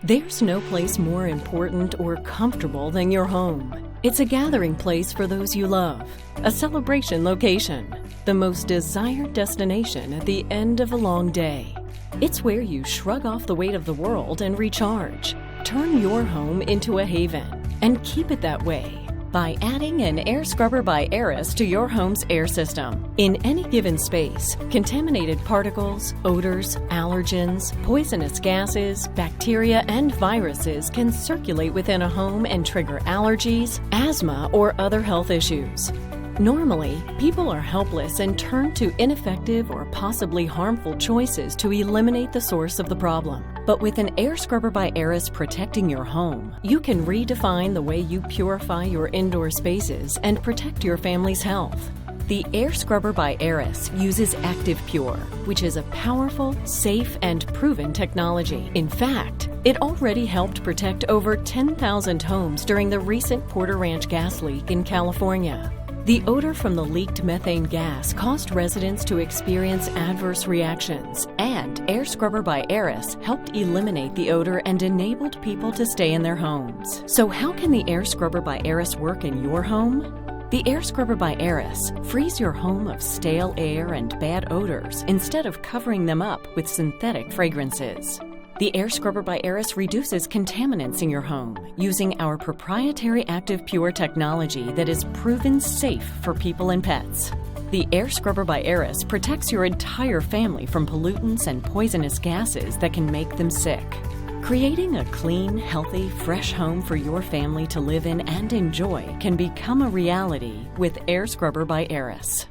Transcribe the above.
There's no place more important or comfortable than your home. It's a gathering place for those you love, a celebration location, the most desired destination at the end of a long day. It's where you shrug off the weight of the world and recharge. Turn your home into a haven and keep it that way by adding an air scrubber by Aeris to your home's air system. In any given space, contaminated particles, odors, allergens, poisonous gases, bacteria, and viruses can circulate within a home and trigger allergies, asthma, or other health issues. Normally, people are helpless and turn to ineffective or possibly harmful choices to eliminate the source of the problem. But with an air scrubber by Aeris protecting your home, you can redefine the way you purify your indoor spaces and protect your family's health. The Air Scrubber by Aeris uses Active Pure, which is a powerful, safe, and proven technology. In fact, it already helped protect over 10,000 homes during the recent Porter Ranch gas leak in California. The odor from the leaked methane gas caused residents to experience adverse reactions, and Air Scrubber by Aeris helped eliminate the odor and enabled people to stay in their homes. So how can the Air Scrubber by Aeris work in your home? The Air Scrubber by Aeris frees your home of stale air and bad odors instead of covering them up with synthetic fragrances. The Air Scrubber by Aeris reduces contaminants in your home using our proprietary Active Pure technology that is proven safe for people and pets. The Air Scrubber by Aeris protects your entire family from pollutants and poisonous gases that can make them sick. Creating a clean, healthy, fresh home for your family to live in and enjoy can become a reality with Air Scrubber by Aeris.